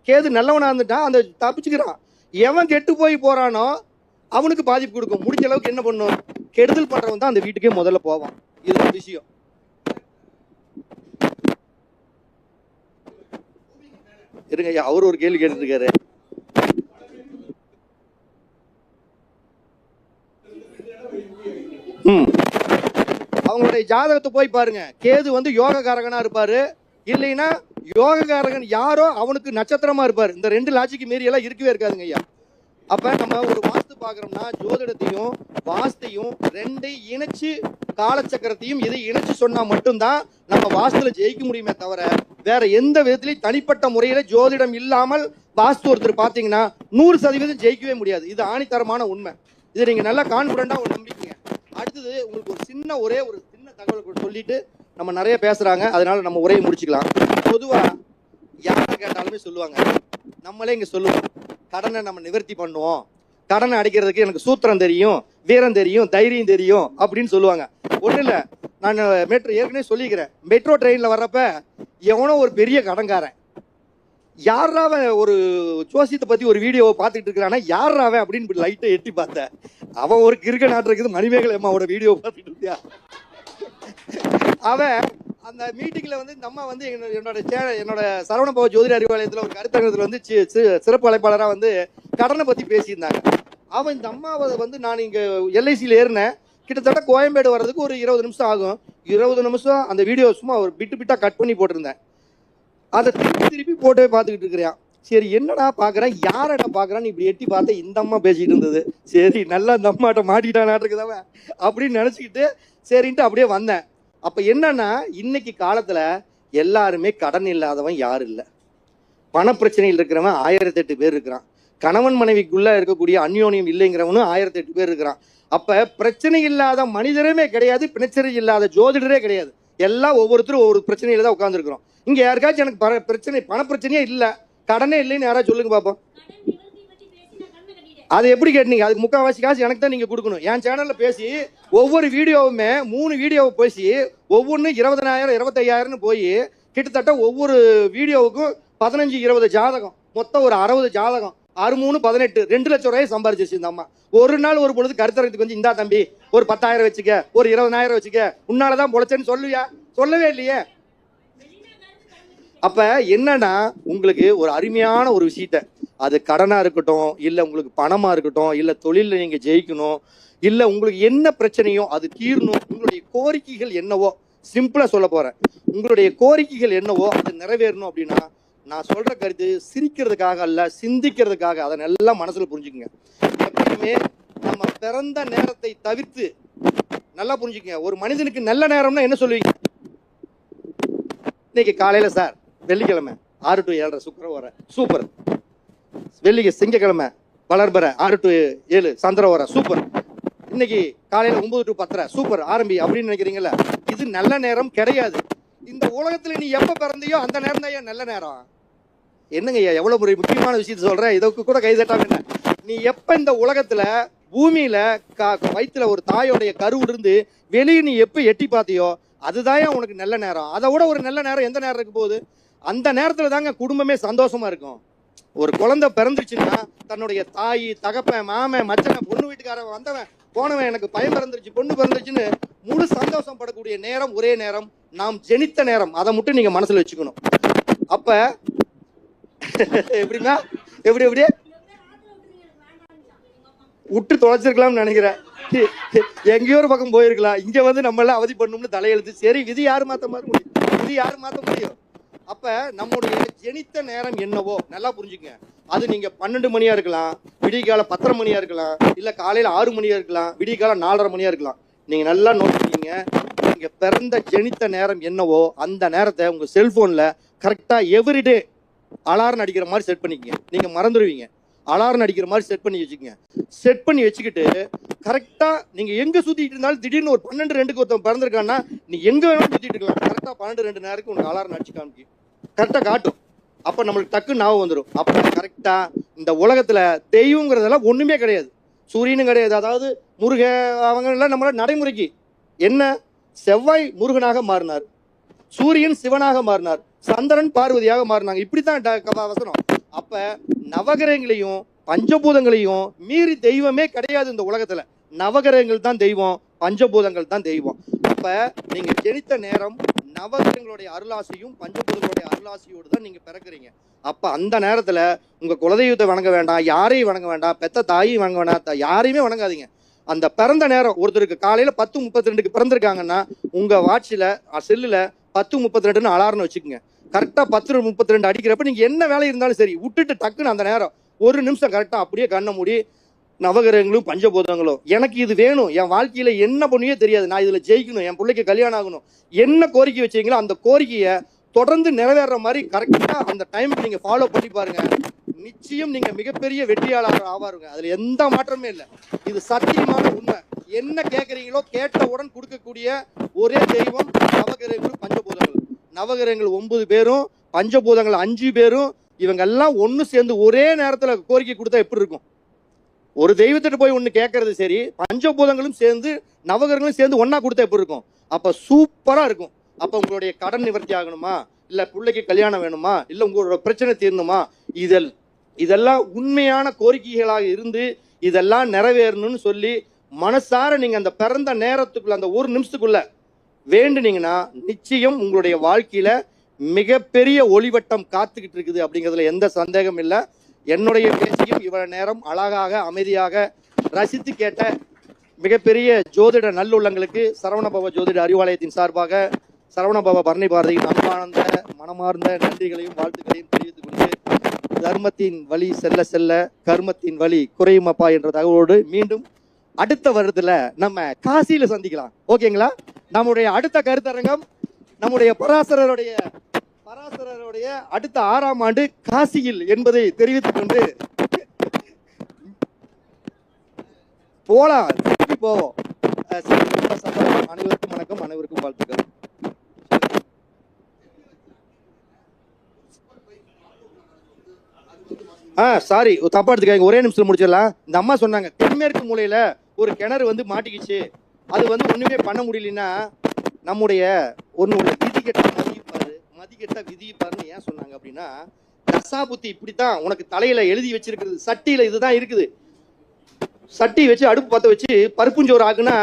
Speaker 1: கேது நல்லவனா இருந்துட்டான், அந்த தப்பிச்சுக்கிறான். எவன் கெட்டு போய் போறானோ அவனுக்கு பாதிப்பு கொடுக்கும். முடிஞ்ச அளவுக்கு என்ன பண்ணும், கெடுதல் பண்றவன் தான் அந்த வீட்டுக்கே முதல்ல போவான். இது ஒரு விஷயம். இருங்க, அவர் ஒரு கேள்வி கேட்டு இருக்காரு. அவங்களுடைய ஜாதகத்தை போய் பாருங்க. கேது வந்து யோககாரகனா இருப்பாரு, இல்லைன்னா யோககாரகன் யாரோ அவனுக்கு நட்சத்திரமா இருப்பாரு. இந்த 2 லாஜிக்கு மீறி எல்லாம் இருக்கவே இருக்காதுங்க ஐயா. அப்ப நம்ம ஒரு வாஸ்து பாக்குறோம்னா ஜோதிடத்தையும் வாஸ்தையும் 2ஐயும் இணைச்சு, காலச்சக்கரத்தையும் இதை இணைச்சு சொன்னா மட்டும்தான் நம்ம வாஸ்துல ஜெயிக்க முடியுமே தவிர வேற எந்த விதத்திலையும் தனிப்பட்ட முறையில ஜோதிடம் இல்லாமல் வாஸ்து ஒருத்தர் பாத்தீங்கன்னா 100% ஜெயிக்கவே முடியாது. இது ஆணித்தரமான உண்மை. இது நீங்க நல்லா கான்பிடண்டா ஒரு நம்பிக்கை. அடுத்தது உங்களுக்கு ஒரே ஒரு சின்ன தகவல் சொல்லிட்டு நம்ம நிறைய பேசுறாங்க, அதனால நம்ம உரையை முடிச்சுக்கலாம். பொதுவா யாரை கேட்டாலுமே சொல்லுவாங்க, நம்மளே இங்க சொல்லுவோம், கடனை நம்ம நிவர்த்தி பண்ணுவோம், கடனை அடைக்கிறதுக்கு எனக்கு சூத்திரம் தெரியும், வீரம் தெரியும், தைரியம் தெரியும் அப்படின்னு சொல்லுவாங்க. ஒன்றும் இல்லை, நான் ஏற்கனவே சொல்லிக்கிறேன். மெட்ரோ ட்ரெயினில் வர்றப்ப எவனோ ஒரு பெரிய கடன்காரன், யாராவன் ஒரு ஜோசியத்தை பற்றி ஒரு வீடியோவை பார்த்துக்கிட்டு இருக்கிறான்னா யாராவன் அப்படின்னு லைட்டை எட்டி பார்த்தேன். அவன் ஒரு கிறுக்க நாட்டுறது மணிமேகலை அம்மாவோட வீடியோவை பார்த்துட்டு இருக்கியா. அவன் அந்த மீட்டிங்கில் வந்து இந்த அம்மா வந்து என்னோட சரவணபவ ஜோதிட அறிவாலயத்தில் ஒரு கருத்தரங்கத்தில் வந்து சிறப்பு அழைப்பாளராக வந்து கடனை பற்றி பேசியிருந்தாங்க. அவன் இந்த அம்மாவை வந்து நான் இங்கே எல்ஐசியில் ஏறினேன், கிட்டத்தட்ட கோயம்பேடு வர்றதுக்கு ஒரு 20 நிமிஷம் ஆகும். 20 நிமிஷம் அந்த வீடியோ சும்மா ஒரு பிட்டாக கட் பண்ணி போட்டிருந்தேன். அதை திருப்பி போட்டு பார்த்துக்கிட்டு இருக்கிறான். சரி என்னடா பார்க்குறேன், யாரடா பார்க்குறான்னு இப்படி எட்டி பார்த்தேன், இந்த அம்மா பேசிக்கிட்டு இருந்தது. சரி நல்லா இந்த அம்மாட்ட மாட்டிக்கிட்டான் அப்படின்னு நினச்சிக்கிட்டு சரின்ட்டு அப்படியே வந்தேன். அப்போ என்னன்னா, இன்னைக்கு காலத்தில் எல்லாருமே கடன் இல்லாதவன் யாரும் இல்லை. பணப்பிரச்சனையில் இருக்கிறவன் 1008 பேர் இருக்கிறான். கணவன் மனைவிக்குள்ளே இருக்கக்கூடிய அந்யோன்யம் இல்லைங்கிறவனும் 1008 பேர் இருக்கிறான். அப்போ பிரச்சனை இல்லாத மனிதருமே கிடையாது, பிரச்சனை இல்லாத ஜோதிடரே கிடையாது. எல்லாம் ஒவ்வொருத்தரும் ஒவ்வொரு பிரச்சனையில தான் உட்காந்துருக்கிறோம். இங்கே யாருக்காச்சும் எனக்கு பிரச்சனை பணப்பிரச்சனையே இல்லை, கடனே இல்லைன்னு யாராவது சொல்லுங்க பார்ப்போம். அது எப்படி கேட்டீங்க? அதுக்கு முக்கால்வாசி காசு எனக்கு தான் நீங்கள் கொடுக்கணும். என் சேனலில் பேசி ஒவ்வொரு வீடியோவுமே 3 வீடியோவை பேசி ஒவ்வொன்றும் 20,000 25,000ன்னு போய் கிட்டத்தட்ட ஒவ்வொரு வீடியோவுக்கும் 15-20 ஜாதகம், மொத்தம் ஒரு 60 ஜாதகம், 6 3 18 2 லட்சம் ரூபாய் சம்பாரிச்சிருச்சு இந்த அம்மா. ஒரு நாள் ஒரு பொழுது கருத்தரங்கத்துக்கு வந்து இந்தா தம்பி ஒரு 10,000 வச்சுக்க, ஒரு 20,000 வச்சுக்க, உன்னாலதான் பொழைச்சேன்னு சொல்லுவியா? சொல்லவே இல்லையே. அப்ப என்னன்னா, உங்களுக்கு ஒரு அருமையான ஒரு விஷயத்த, அது கடனா இருக்கட்டும், இல்ல உங்களுக்கு பணமா இருக்கட்டும், இல்ல தொழில நீங்க ஜெயிக்கணும், இல்ல உங்களுக்கு என்ன பிரச்சனையோ அது தீரணும், உங்களுடைய கோரிக்கைகள் என்னவோ, சிம்பிளா சொல்ல போறேன், உங்களுடைய கோரிக்கைகள் என்னவோ அது நிறைவேறணும் அப்படின்னா, நான் சொல்ற கருத்து சிரிக்கிறதுக்காக அல்ல, சிந்திக்கிறதுக்காக. அதை நல்லா மனசுல புரிஞ்சுக்குங்க. எப்பயுமே நம்ம பிறந்த நேரத்தை தவிர்த்து நல்லா புரிஞ்சுக்கங்க. ஒரு மனிதனுக்கு நல்ல நேரம்னா என்ன சொல்லுவீங்க? இன்னைக்கு காலையில சார் வெள்ளிக்கிழமை 6 to 7 சுக்கர வர சூப்பர், திங்கக்கிழமை வளர்பற 6 to 7 சந்திர வர சூப்பர், இன்னைக்கு காலையில 9 to 10 சூப்பர் ஆரம்பி அப்படின்னு நினைக்கிறீங்களா? இது நல்ல நேரம் கிடையாது. இந்த உலகத்துல நீ எப்ப பிறந்தையோ அந்த நேரம் தான் ஏன் நல்ல நேரம். என்னங்க ஐயா, எவ்வளவு ஒரு முக்கியமான விஷயத்த சொல்றேன், இதற்கு கூட கைதட்டாம. நீ எப்ப இந்த உலகத்துல பூமியில வயிற்றுல ஒரு தாயோடைய கருவுல இருந்து வெளியே நீ எப்ப எட்டி பார்த்தியோ அதுதான் உனக்கு நல்ல நேரம். அதை விட ஒரு நல்ல நேரம் எந்த நேரம் இருக்கு போகுது? அந்த நேரத்துல தாங்க குடும்பமே சந்தோஷமா இருக்கும். ஒரு குழந்தை பிறந்துச்சுன்னா தன்னுடைய தாய், தகப்பன், மாமன், மச்சன், பொண்ணு வீட்டுக்காரன், வந்தவன் போனவன், எனக்கு பையன் பிறந்துருச்சு, பொண்ணு பிறந்துருச்சுன்னு முழு சந்தோஷம் படக்கூடிய நேரம் ஒரே நேரம், நாம் ஜெனித்த நேரம். அதை மட்டும் நீங்க மனசுல வச்சுக்கணும். அப்ப எப்படின்னா எப்படி விட்டு தொலைச்சிருக்கலாம்னு நினைக்கிறேன். எங்கேயோ ஒரு பக்கம் போயிருக்கலாம். இங்க வந்து நம்ம எல்லாம் அவதி பண்ணணும்னு தலையெழுத்து. சரி, விதி யாரு மாத்த முடியும்? விதி யாரு மாத்த முடியும்? அப்ப நம்முடைய ஜெனித்த நேரம் என்னவோ நல்லா புரிஞ்சுக்கங்க. அது நீங்க 12 மணியா இருக்கலாம், விடிகால 10:30 மணியா இருக்கலாம், இல்ல காலையில 6 மணியா இருக்கலாம், விடிகால 4:30 மணியா இருக்கலாம். நீங்க நல்லா நோட் பண்ணிக்கங்க. நீங்க பிறந்த ஜெனித்த நேரம் என்னவோ அந்த நேரத்தை உங்க செல்போன்ல கரெக்டா எவ்ரிடே அலாரம் அடிக்கிற மாதிரி செட் பண்ணிக்கங்க. நீங்க மறந்துடுவீங்க. அலாரம் அடிக்கிற மாதிரி செட் பண்ணி வச்சுக்கோங்க. செட் பண்ணி வச்சுக்கிட்டு கரெக்டா நீங்க எங்க சுத்திட்டு இருந்தாலும் திடீர்னு ஒரு 12:02 ஒருத்தன் பிறந்திருக்கான்னா நீ எங்க வேணாலும் சுத்திட்டு இருக்கலாம். கரெக்டா 12:02 நேரத்துக்கு உனக்கு அலாரம் அடிச்சு காமிக்கும், கரெக்டா காட்டும். அப்ப நம்மளுக்கு டக்கு ஞாபகம் வந்துடும். அப்ப கரெக்டா இந்த உலகத்துல தெய்வங்கிறதெல்லாம் ஒண்ணுமே கிடையாது, சூரியனும் கிடையாது. அதாவது முருக அவங்க எல்லாம் நம்மள நடைமுறைக்கு என்ன, செவ்வாய் முருகனாக மாறினார், சூரியன் சிவனாக மாறினார், சந்திரன் பார்வதியாக மாறினாங்க. இப்படித்தான் வசனம். அப்ப நவகிரகங்களையும் பஞ்சபூதங்களையும் மீறி தெய்வமே கிடையாது இந்த உலகத்துல. நவகிரகங்கள் தான் தெய்வம், பஞ்சபூதங்கள் தான் தெய்வம். அப்ப நீங்க ஜெனித்த நேரம் நவகிரகங்களுடைய அருளாசியும் பஞ்சபூதங்களுடைய அருளாசியோடு தான் நீங்க பிறக்கிறீங்க. அப்ப அந்த நேரத்துல உங்க குலதெய்வத்தை வணங்க வேண்டாம், யாரையும் வணங்க வேண்டாம், பெத்த தாயையும் வணங்க வேண்டாம், யாரையுமே வணங்காதீங்க. அந்த பிறந்த நேரம் ஒருத்தருக்கு காலையில 10:32 பிறந்திருக்காங்கன்னா உங்க வாட்சில செல்லுல 10:32 அலாரம் வச்சுக்கோங்க. கரெக்டா 10:32 அடிக்கிறப்ப நீங்க என்ன வேலை இருந்தாலும் சரி விட்டுட்டு டக்குன்னு அந்த நேரம் 1 நிமிஷம் கரெக்டா அப்படியே கண்ணை மூடி நவகிரகங்களும் பஞ்சபூதங்களும் எனக்கு இது வேணும், என் வாழ்க்கையில என்ன பண்ணியே தெரியாது, நான் இதுல ஜெயிக்கணும், என் பிள்ளைக்கு கல்யாணம் ஆகணும், என்ன கோரிக்கை வச்சீங்களோ அந்த கோரிக்கையை தொடர்ந்து நிறைவேற மாதிரி கரெக்டா அந்த டைமுக்கு நீங்க ஃபாலோ பண்ணி பாருங்க. நிச்சயம் நீங்க மிகப்பெரிய வெற்றியாளர் ஆவாருங்க. அதுல எந்த மாற்றமே இல்லை. இது சத்தியமான உண்மை. என்ன கேட்கறீங்களோ கேட்டவுடன் கொடுக்கக்கூடிய ஒரே தெய்வம் நவகிரகங்களும் பஞ்சபூதங்கள். நவகிரகங்கள் 9 பேரும், பஞ்சபூதங்கள் 5 பேரும், இவங்க எல்லாம் ஒன்று சேர்ந்து ஒரே நேரத்தில் கோரிக்கை கொடுத்தா எப்படி இருக்கும்? ஒரு தெய்வத்திட்ட போய் ஒன்று கேட்கறது சரி, பஞ்சபூதங்களும் சேர்ந்து நவகிரகங்களும் சேர்ந்து ஒன்னா கொடுத்தா எப்படி இருக்கும்? அப்ப சூப்பரா இருக்கும். அப்ப உங்களுடைய கடன் நிவர்த்தி ஆகணுமா, இல்ல பிள்ளைக்கு கல்யாணம் வேணுமா, இல்ல உங்களோட பிரச்சனை தீரணுமா, இதெல்லாம் உண்மையான கோரிக்கைகளாக இருந்து இதெல்லாம் நிறைவேறணும்னு சொல்லி மனசார நீங்க அந்த பிறந்த நேரத்துக்குள்ள அந்த ஒரு நிமிஷத்துக்குள்ள வேண்டுனீங்கன்னா நிச்சயம் உங்களுடைய வாழ்க்கையில மிகப்பெரிய ஒளிவட்டம் காத்துக்கிட்டு இருக்குது அப்படிங்கிறதுல எந்த சந்தேகம் இல்லை. என்னுடைய பேச்சையும் இவ்வளவு நேரம் அழகாக அமைதியாக ரசித்து கேட்ட மிகப்பெரிய ஜோதிட நல்லுள்ளங்களுக்கு சரவணபவ ஜோதிட அறிவாலயத்தின் சார்பாக சரவணபவ பரணி பாரதியின் அன்பார்ந்த மனமார்ந்த நன்றிகளையும் வாழ்த்துக்களையும் தெரிவித்துக் கொண்டு தர்மத்தின் வழி செல்ல செல்ல கர்மத்தின் வழி குறையுமப்பா என்ற தகவலோடு மீண்டும் அடுத்த வருடத்துல நம்ம காசியில சந்திக்கலாம். ஓகேங்களா? நம்முடைய அடுத்த கருத்தரங்கம் நம்முடைய பராசரருடைய அடுத்த 6ஆம் ஆண்டு காசியில் என்பதை தெரிவித்துக் கொண்டு போலாம், போவோம். அனைவருக்கும் வணக்கம், அனைவருக்கும் வாழ்த்துக்கள். சாரி, தப்பா எடுத்துக்காங்க, ஒரே நிமிஷம் முடிச்சிடலாம். இந்த அம்மா சொன்னாங்க தென்மேற்கு மூலையில ஒரு கிணறு வந்து மாட்டிக்கிச்சு, அது வந்து ஒண்ணுமே பண்ண முடியலன்னா நம்முடைய ஒண்ணு மதிக்கெட்ட விதிப்பாருன்னு ஏன் சொன்னாங்க அப்படின்னா, தசாபுத்தி இப்படித்தான் உனக்கு தலையில எழுதி வச்சிருக்கிறது, சட்டியில இதுதான் இருக்குது. சட்டி வச்சு அடுப்பு பத்த வச்சு பருப்புஞ்சோறு ஆகுனா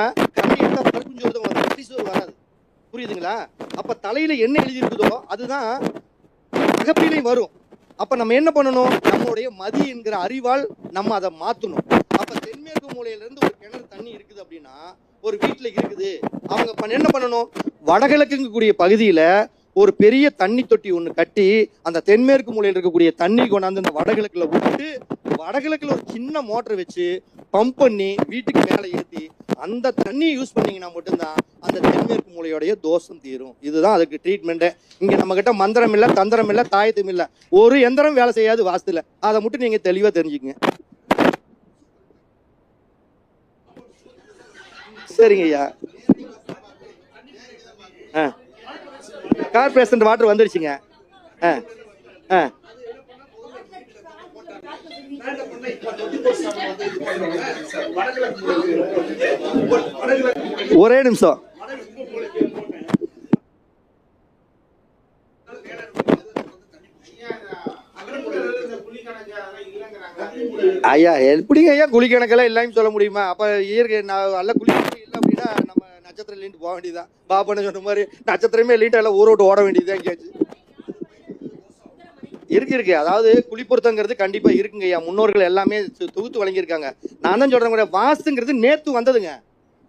Speaker 1: பருப்புஞ்சோறு தான் வரும், சட்டி சோறு வராது. புரியுதுங்களா? அப்ப தலையில என்ன எழுதி இருக்குதோ அதுதான் அகப்பிலையும் வரும். அப்ப நம்ம என்ன பண்ணணும்? நம்மளுடைய மதி என்கிற அறிவால் நம்ம அதை மாத்தணும். அப்ப தென்மேற்கு மூலையில இருந்து ஒரு கிணறு தண்ணி இருக்குது அப்படின்னா ஒரு வீட்டுல இருக்குது, அவங்க என்ன பண்ணணும்? வடகிழக்கு இருக்கக்கூடிய பகுதியில ஒரு பெரிய தண்ணி தொட்டி ஒண்ணு கட்டி அந்த தென்மேற்கு மூலையில் இருக்கக்கூடிய தண்ணி கொண்டாந்து அந்த வடகிழக்குல விட்டு வடகிழக்குல ஒரு சின்ன மோட்டர் வச்சு பம்ப் பண்ணி வீட்டுக்கு மேல ஏற்றி அந்த தண்ணியை யூஸ் பண்ணீங்கன்னா மட்டும்தான் அந்த தென்மேற்கு மூலையோடைய தோஷம் தீரும். இதுதான் அதுக்கு ட்ரீட்மெண்ட். இங்க நம்ம கிட்ட மந்திரம் இல்ல, தந்திரம் இல்ல, தாயத்தும் இல்ல, ஒரு எந்திரம் வேலை செய்யாது வாஸ்துல. அதை மட்டும் நீங்க தெளிவா தெரிஞ்சுக்கங்க. சரிங்க ஐயா. கார்பரேஷன் வாட்டர் வந்துருச்சுங்க. ஒரே நிமிஷம். ஐயா எப்படிங்க ஐயா குழிக்கணக்கெல்லாம் இல்லாம சொல்ல முடியுமா? அப்ப இயற்கை நல்ல குழிக்கணக்கு இல்லை அப்படின்னா நம்ம நட்சத்திரம் இல்லைன்ட்டு போக வேண்டியதுதான். பாப்பன்னு சொன்ன மாதிரி நட்சத்திரமே இல்லைன்ட்டு எல்லாம் ஊரை விட்டு ஓட வேண்டியதுதான். எங்கேயாச்சு இருக்கு. அதாவது குளிப்பொருத்தங்கிறது கண்டிப்பா இருக்குங்க ஐயா. முன்னோர்கள் எல்லாமே தொகுத்து வழங்கியிருக்காங்க. நான் தான் சொல்றேன், வாஸ்துங்கிறது நேத்து வந்ததுங்க.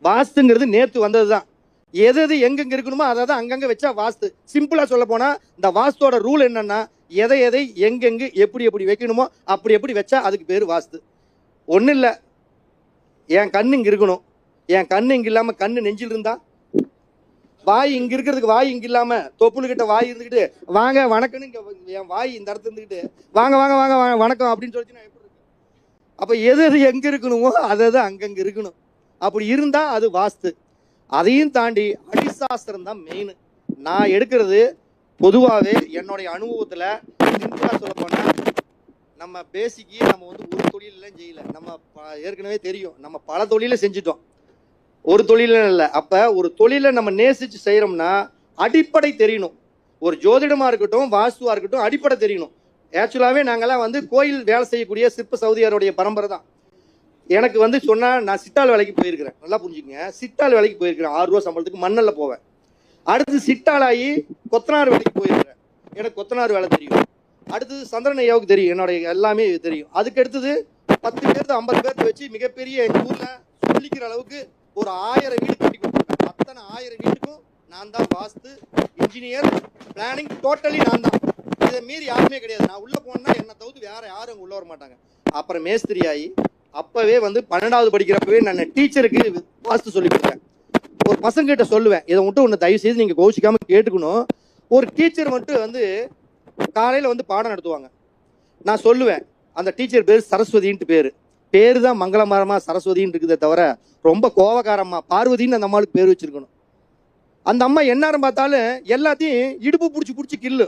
Speaker 1: வாஸ்துங்கிறது நேத்து வந்ததுதான். எது எங்கெங்க இருக்கணுமோ அதை அங்கங்க வச்சா வாஸ்து. சிம்பிளா சொல்ல போனா இந்த வாஸ்தோட ரூல் என்னன்னா, எதை எங்கெங்கு எப்படி வைக்கணுமோ அப்படி வச்சா அதுக்கு பேரு வாஸ்து. ஒன்றும் இல்லை, என் கண்ணு இங்க இருக்கணும், என் கண்ணு இங்க இல்லாம கண்ணு நெஞ்சில் இருந்தா, வாய் இங்க இருக்கிறதுக்கு வாய் இங்க இல்லாம தொப்புளுக்கிட்ட வாய் இருந்துக்கிட்டு வாங்க வணக்கம்னு இங்க என் வாய் இந்த இடத்துல இருந்துக்கிட்டு வாங்க வாங்க வாங்க வாங்க வணக்கம் அப்படின்னு சொல்லிச்சுன்னா எப்படி இருக்கு? அப்ப எது எங்க இருக்கணுமோ அதை அங்கங்க இருக்கணும். அப்படி இருந்தா அது வாஸ்து. அதையும் தாண்டி அடிசாஸ்திரம் தான் மெயின். நான் எடுக்கிறது பொதுவாகவே என்னுடைய அனுபவத்துல சிம்பிளா சொல்ல போனா, நம்ம பேசிக்கி நம்ம வந்து ஒரு தொழிலெல்லாம் செய்யல. நம்ம ஏற்கனவே தெரியும், நம்ம பல தொழில செஞ்சுட்டோம், ஒரு தொழில இல்லை. அப்ப ஒரு தொழிலை நம்ம நேசிச்சு செய்யறோம்னா அடிப்படை தெரியணும். ஒரு ஜோதிடமா இருக்கட்டும், வாஸ்துவா இருக்கட்டும், அடிப்படை தெரியணும். ஆக்சுவலாவே நாங்கெல்லாம் வந்து கோயில் வேலை செய்யக்கூடிய சிற்ப சௌதியாருடைய பரம்பரை தான். எனக்கு வந்து சொன்னா, நான் சிட்டால் வேலைக்கு போயிருக்கிறேன், நல்லா புரிஞ்சுக்கங்க. சிட்டால் வேலைக்கு போயிருக்கிறேன், 6 ரூபா சம்பளத்துக்கு மண்ணல்ல போவேன். அடுத்து சிட்டாலாகி கொத்தனார் வேலைக்கு போயிருக்கிறேன், எனக்கு கொத்தனார் வேலை தெரியும். அடுத்தது சந்திரன் ஐயாவுக்கு தெரியும், என்னுடைய எல்லாமே தெரியும். அதுக்கு அடுத்தது 10 பேர்த்து 50 பேர்த்து வச்சு மிகப்பெரிய எங்க ஊர்ல சொல்லிக்கிற அளவுக்கு ஒரு 1000 வீடு கட்டி கொடுத்துருக்கேன். அத்தனை 1000 வீட்டுக்கும் நான் தான் வாஸ்து, இன்ஜினியர், பிளானிங், டோட்டலி நான் தான். இதை மீறி யாருமே கிடையாது. நான் உள்ள போனா என்னை தவிர்த்து வேற யாரும் உள்ள வர மாட்டாங்க. அப்புறம் மேஸ்திரி ஆகி அப்பவே வந்து 12வது படிக்கிறப்பவே நான் டீச்சருக்கு வாஸ்து சொல்லி கொடுத்தேன். ஒரு பசங்க கிட்ட சொல்லுவேன், இதை மட்டும் ஒன்று தயவு செய்து நீங்க கோச்சிக்காம கேட்டுக்கணும். ஒரு டீச்சர் மட்டும் வந்து காலையில வந்து பாடம் நடத்துவாங்க. நான் சொல்லுவேன், அந்த டீச்சர் பேர் சரஸ்வதின்ட்டு பேரு தான் மங்களமாரமா சரஸ்வதின்னு இருக்குதே தவிர ரொம்ப கோவக்காரம்மா பார்வதின்னு அந்த அம்மாவுக்கு பேர் வச்சிருக்கணும். அந்த அம்மா எந்நேரம் பார்த்தாலும் எல்லாத்தையும் இடுப்பு பிடிச்சி கில்லு.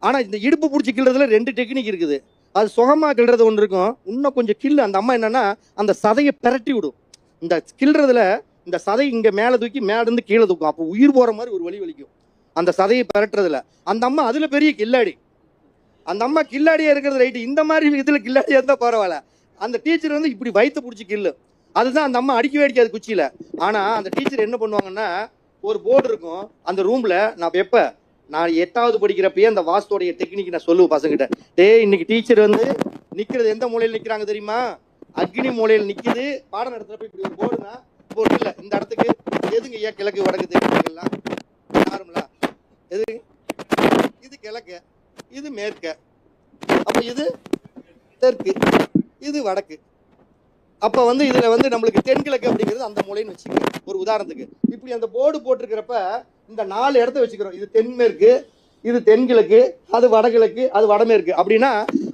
Speaker 1: ஆனா இந்த இடுப்பு பிடிச்சி கில்றதுல 2 டெக்னிக் இருக்குது. அது சுகமா கிள்றது ஒன்று இருக்கும், இன்னும் கொஞ்சம் கில்லு. அந்த அம்மா என்னன்னா அந்த சதையை பிரட்டி விடும். இந்த கிள்றதுல இந்த சதை இங்க மேல தூக்கி மேல இருந்து கீழே தூக்கும். அப்போ உயிர் போற மாதிரி ஒரு வலி வலிக்கும் அந்த சதையை பிரட்டுறதுல. அந்த அம்மா அதுல பெரிய கில்லாடி. அந்த அம்மா கில்லாடியா இருக்கிறது ரைட்டு, இந்த மாதிரி இதுல கில்லாடியா இருந்தா பரவாயில்ல. அந்த டீச்சர் வந்து இப்படி வயிற்று பிடிச்சி கில்லு. அதுதான் அந்த அம்மா அடிக்கவே அடிக்காது குச்சியில. ஆனா அந்த டீச்சர் என்ன பண்ணுவாங்கன்னா, ஒரு போர்டு இருக்கும் அந்த ரூம்ல. நான் 8வது படிக்கிறப்பயே அந்த வாஸ்தோடைய டெக்னிக் நான் சொல்லுவேன் பசங்கிட்ட. டேய், இன்னைக்கு டீச்சர் வந்து நிக்கிறது எந்த மூலையில் நிக்கிறாங்க தெரியுமா? அக்னி மூலையில் நிக்குது. பாடம் நடத்துறப்ப இப்படி ஒரு போர்டுனா, போர்டு இல்ல இந்த இடத்துக்கு எதுங்க ஐயா கிழக்கு வடக்கு தெற்குலாம் நார்மலா எது? இது கிழக்கு, இது மேற்கு, அப்ப இது தெற்கு, இது வடக்கு. அப்ப வந்து இதுல வந்து நம்மளுக்கு தென்கிழக்கு அப்படிங்கிறது அந்த மூலைன்னு வச்சுக்கிறோம். ஒரு உதாரணத்துக்கு இப்படி அந்த போர்டு போட்டிருக்கிறப்ப இந்த 4 இடத்த வச்சுக்கிறோம். இது தென்மேற்கு, இது தென்கிழக்கு, அது வடகிழக்கு, அது வடமேற்கு. அப்படின்னா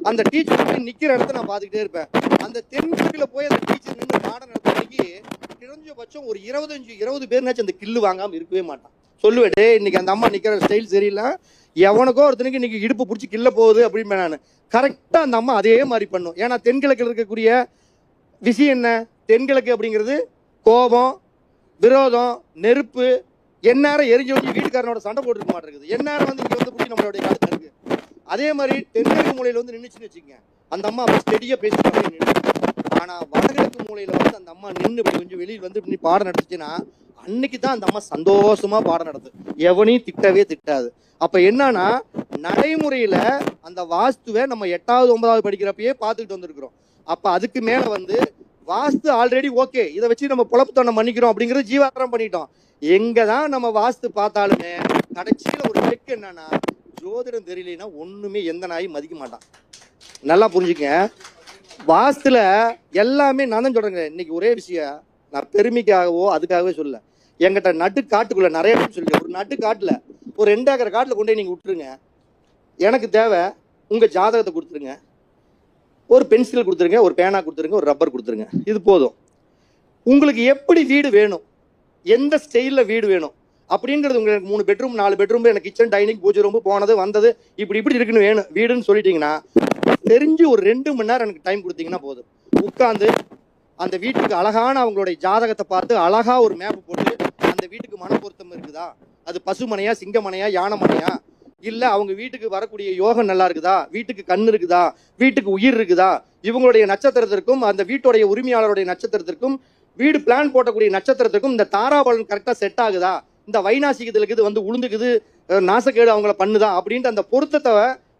Speaker 1: அந்த டீச்சர் போய் நிக்கிற இடத்த நான் பார்த்துக்கிட்டே இருப்பேன். அந்த தென்கிழக்குல போய் அந்த டீச்சர் நின்று பாடம் நடத்துறதுக்கு குறைஞ்சபட்சம் ஒரு 20 பேர்னாச்சும் அந்த கில்லு வாங்காம இருக்கவே மாட்டான். சொல்லுவேன், டே இன்னைக்கு அந்த அம்மா நிக்கிற ஸ்டைல் சரியில்லை, எவனுக்கோ ஒருத்தனுக்கு இன்னைக்கு இடுப்பு பிடிச்சி கில்ல போகுது அப்படின்னு நான் கரெக்டா அந்த அம்மா அதே மாதிரி பண்ணும். ஏன்னா தென்கிழக்கில் இருக்கக்கூடிய விஷயம் என்ன? தென்கிழக்கு அப்படிங்கிறது கோபம், விரோதம், நெருப்பு. எந்நேரம் எரிஞ்சு வச்சு வீட்டுக்காரனோட சண்டை போட்டுருக்க மாட்டேங்குது. எந்நேரம் வந்து இங்கே வந்து பிடிச்சி நம்மளுடைய காலத்தில் இருக்கு. அதே மாதிரி தென்கிழக்கு மூலையில் வந்து நின்றுச்சுன்னு வச்சுக்கோங்க, அந்த அம்மா அப்படி ஸ்டெடியாக பேசிட்டு நின்று. ஆனால் வடகிழக்கு மூலையில் வந்து அந்த அம்மா நின்று இப்படி கொஞ்சம் வெளியில் வந்து இப்படி பாடம் நடத்துச்சுன்னா அன்னைக்கு தான் அந்த அம்மா சந்தோஷமா பாடம் நடத்து. எவனையும் திட்டவே திட்டாது. அப்ப என்னன்னா நடைமுறையில அந்த வாஸ்துவை நம்ம 8வது 9வது படிக்கிறப்பயே பார்த்துக்கிட்டு வந்திருக்கிறோம். அப்ப அதுக்கு மேல வந்து வாஸ்து ஆல்ரெடி ஓகே, இதை வச்சு நம்ம பொழப்புத்தோணம் பண்ணிக்கிறோம் அப்படிங்கிறது ஜீவாதாரம் பண்ணிட்டோம். எங்கதான் நம்ம வாஸ்து பார்த்தாலுமே கடைசியில ஒரு செக் என்னன்னா, ஜோதிடம் தெரியலனா ஒண்ணுமே எந்த நாயும் மதிக்க மாட்டான். நல்லா புரிஞ்சுக்க. வாஸ்துல எல்லாமே நான் தான் சொல்றேங்க. இன்னைக்கு ஒரே விஷயம் நான் பெருமைக்காகவோ அதுக்காகவே சொல்ல. எங்கிட்ட நட்டு காட்டுக்குள்ள நிறைய சொல்லி ஒரு நட்டு காட்டுல ஒரு 2 ஏக்கர் காட்டுல கொண்டு போய் நீங்க விட்டுருங்க. எனக்கு தேவை உங்க ஜாதகத்தை கொடுத்துருங்க, ஒரு பென்சில் கொடுத்துருங்க, ஒரு பேனா கொடுத்துருங்க, ஒரு ரப்பர் கொடுத்துருங்க. இது போதும். உங்களுக்கு எப்படி வீடு வேணும், எந்த ஸ்டைலில் வீடு வேணும் அப்படிங்கிறது, உங்களுக்கு 3 பெட்ரூம் 4 பெட்ரூம், எனக்கு கிச்சன் டைனிங் பூஜை ரூம் போனது வந்தது இப்படி இருக்குன்னு வேணும் வீடுன்னு சொல்லிட்டீங்கன்னா, தெரிஞ்சு ஒரு 2 மணி நேரம் எனக்கு டைம் கொடுத்தீங்கன்னா போதும். உட்காந்து அந்த வீட்டுக்கு அழகான அவங்களுடைய ஜாதகத்தை பார்த்து அழகா ஒரு மேப் போட்டு அந்த வீட்டுக்கு மன பொருத்தம் இருக்குதா, அது பசுமனையா, சிங்கமனையா, யானைமனையா, இல்ல அவங்க வீட்டுக்கு வரக்கூடிய யோகம் நல்லா இருக்குதா, வீட்டுக்கு கண் இருக்குதா, வீட்டுக்கு உயிர் இருக்குதா, இவங்களுடைய நட்சத்திரத்திற்கும் அந்த வீட்டுடைய உரிமையாளருடைய நட்சத்திரத்திற்கும் வீடு பிளான் போட்டக்கூடிய நட்சத்திரத்திற்கும் இந்த தாராபலன் கரெக்டா செட் ஆகுதா, இந்த வைநாசிகத்துல இருக்குது வந்து உளுந்துக்குது நாசக்கேடு அவங்கள பண்ணுதா அப்படின்ட்டு அந்த பொருத்தத்தை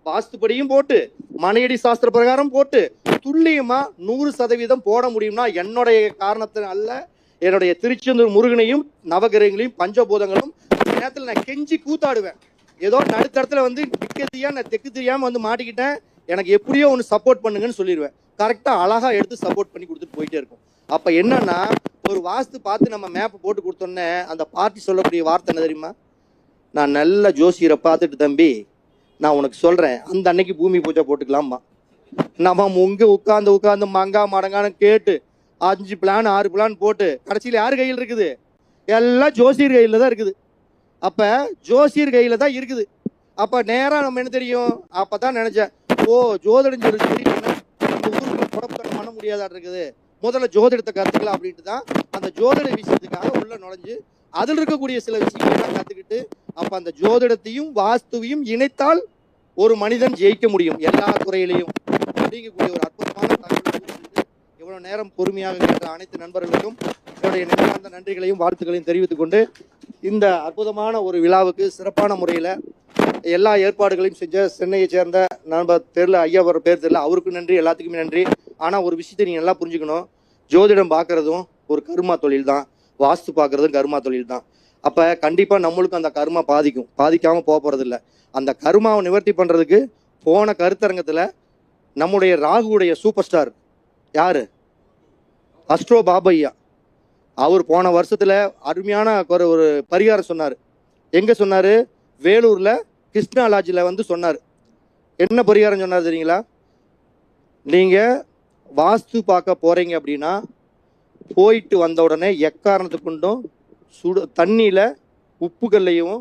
Speaker 1: வாஸ்துப்படியும் போட்டு மனையடி சாஸ்திர பிரகாரம் போட்டு துல்லியமா 100% போட முடியும்னா என்னுடைய காரணத்தின் அல்ல, என்னுடைய திருச்செந்தூர் முருகனையும் நவகிரகங்களையும் பஞ்சபூதங்களும் நேரத்தில் நான் கெஞ்சி கூத்தாடுவேன். ஏதோ நடுத்தரத்துல வந்து திக்கதியா நான் தெக்கு தெரியாம வந்து மாட்டிக்கிட்டேன், எனக்கு எப்படியோ ஒன்று சப்போர்ட் பண்ணுங்கன்னு சொல்லிடுவேன். கரெக்டா அழகா எடுத்து சப்போர்ட் பண்ணி கொடுத்துட்டு போயிட்டே இருக்கும். அப்ப என்னன்னா ஒரு வாஸ்து பார்த்து நம்ம மேப் போட்டு கொடுத்தோன்னே அந்த பார்ட்டி சொல்லக்கூடிய வார்த்தை என்ன தெரியுமா? நான் நல்ல ஜோசியரை பார்த்துட்டு தம்பி நான் உனக்கு சொல்றேன், அந்த அன்னைக்கு பூமி பூஜை போட்டுக்கலாமா. நம்ம உங்க உட்காந்து மங்கா மடங்கான்னு கேட்டு 5 பிளான் 6 பிளான் போட்டு கடைசியில் யார் கையில் இருக்குது? எல்லாம் ஜோசியர் கையில் தான் இருக்குது. அப்ப ஜோசியர் கையில தான் இருக்குது. அப்ப நேரா நம்ம என்ன தெரியும், அப்பதான் நினைச்சேன், ஓ ஜோதிடம் சொல்லி ஊருக்கு புறப்படம் பண்ண முடியாதா இருக்குது, முதல்ல ஜோதிடத்தை கத்துக்கலாம் அப்படின்ட்டு தான் அந்த ஜோதிட விஷயத்துக்காக உள்ள நுழைஞ்சு அதில் இருக்கக்கூடிய சில விஷயங்கள்லாம் கத்துக்கிட்டு, அப்ப அந்த ஜோதிடத்தையும் வாஸ்துவையும் இணைத்தால் ஒரு மனிதன் ஜெயிக்க முடியும் எல்லா துறையிலையும் அப்படிங்கக்கூடிய ஒரு அற்புதமான தகவல். இவ்வளவு நேரம் பொறுமையாக கேட்ட அனைத்து நண்பர்களுக்கும் என்னுடைய நெஞ்சார்ந்த நன்றிகளையும் வாழ்த்துக்களையும் தெரிவித்துக் கொண்டு, இந்த அற்புதமான ஒரு விழாவுக்கு சிறப்பான முறையில் எல்லா ஏற்பாடுகளையும் செஞ்ச சென்னையை சேர்ந்த நண்பர் தெரியல, ஐயா வர பேர் தெரியல, அவருக்கு நன்றி, எல்லாத்துக்குமே நன்றி. ஆனால் ஒரு விஷயத்தை நீங்கள் நல்லா புரிஞ்சுக்கணும், ஜோதிடம் பார்க்குறதும் ஒரு கர்மா தொழில் தான், வாஸ்து பார்க்குறதும் கர்மா தொழில் தான். அப்போ கண்டிப்பாக நம்மளுக்கும் அந்த கர்மா பாதிக்காமல் போகிறதில்ல. அந்த கர்மாவை நிவர்த்தி பண்ணுறதுக்கு போன கருத்தரங்கத்தில் நம்முடைய ராகுவுடைய சூப்பர் ஸ்டார் யார்? அஸ்ட்ரோ பாபையா. அவர் போன வருஷத்துல அருமையான ஒரு பரிகாரம் சொன்னார். எங்க சொன்னாரு? வேலூர்ல கிருஷ்ணா லாட்ஜில் வந்து சொன்னார். என்ன பரிகாரம் சொன்னார் தெரியுங்களா? நீங்க வாஸ்து பார்க்க போறீங்க அப்படின்னா போயிட்டு வந்த உடனே எக்காரணத்துக்கு கொண்டும் தண்ணியில உப்புக்கல்லையும்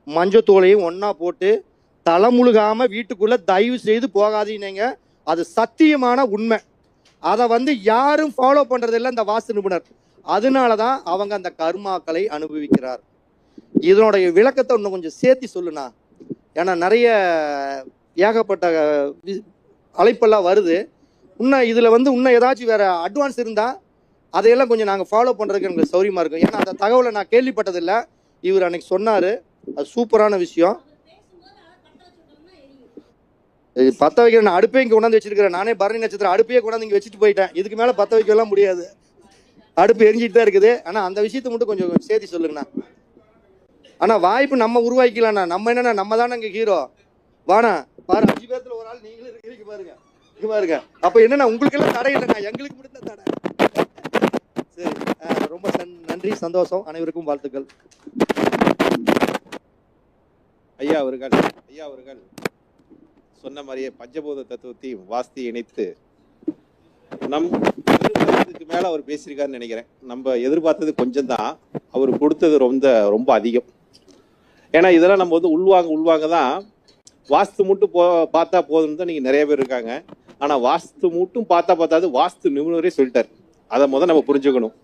Speaker 1: மஞ்சத்தூளையும் ஒன்னா போட்டு தலை முழுகாம வீட்டுக்குள்ள தயவு செய்து போகாதீங்க. அது சத்தியமான உண்மை. அதை வந்து யாரும் ஃபாலோ பண்றதில்லை இந்த வாஸ்து நிபுணர். அதனாலதான் அவங்க அந்த கர்மாக்களை அனுபவிக்கிறார். இதனுடைய விளக்கத்தை இன்னும் கொஞ்சம் சேர்த்தி சொல்லுண்ணா. ஏன்னா நிறைய ஏகப்பட்ட அழைப்பெல்லாம் வருது. இன்னும் இதுல வந்து இன்னும் ஏதாச்சும் வேற அட்வான்ஸ் இருந்தா அதையெல்லாம் கொஞ்சம் நாங்கள் ஃபாலோ பண்ணுறதுக்கு எங்களுக்கு சௌரியமாக இருக்கும். ஏன்னா அந்த தகவலை நான் கேள்விப்பட்டதில்லை. இவர் அன்னைக்கு சொன்னார், அது சூப்பரான விஷயம். இது பற்ற வைக்கிற நான் அடுப்பே இங்கே கொண்டாந்து வச்சிருக்கிறேன். நானே பரணி நட்சத்திரம் அடுப்பையே கொண்டாந்து இங்கே வச்சுட்டு போயிட்டேன். இதுக்கு மேலே பற்ற வைக்கலாம் முடியாது, அடுப்பு எரிஞ்சிட்டு தான் இருக்குது. ஆனால் அந்த விஷயத்தை மட்டும் கொஞ்சம் சேர்த்து சொல்லுங்கண்ணா. ஆனால் வாய்ப்பு நம்ம உருவாக்கிக்கலாம்ண்ணா. நம்ம என்னன்னா நம்ம தானே இங்கே ஹீரோ. வாண்ணா பாரு, 5 பேர்த்துல ஒரு ஆள் நீங்களும் இருக்கிறீங்க பாருங்க. இங்கே பாருங்க. அப்போ என்னன்னா உங்களுக்கு எல்லாம் தடை இல்லைண்ணா, எங்களுக்கு மட்டும் தான் தடை. சரி, ரொம்ப நன்றி, சந்தோஷம். அனைவருக்கும் வாழ்த்துக்கள்.
Speaker 2: ஐயா அவர்கள் சொன்ன மாதிரியே பஞ்சபூத தத்துவத்தையும் வாஸ்து இணைத்து நம் எதிர்பார்த்ததுக்கு மேல அவர் பேசியிருக்காருன்னு நினைக்கிறேன். நம்ம எதிர்பார்த்தது கொஞ்சம் தான், அவர் கொடுத்தது ரொம்ப அதிகம். ஏன்னா இதெல்லாம் நம்ம வந்து உள்வாங்க தான். வாஸ்து மட்டும் பார்த்தா போதும்னு தான் நீங்க நிறைய பேர் இருக்காங்க. ஆனா வாஸ்து மட்டும் பார்த்தாது, வாஸ்து நிபுணரே சொல்லிட்டார். அதை நம்ம புரிஞ்சுக்கணும்.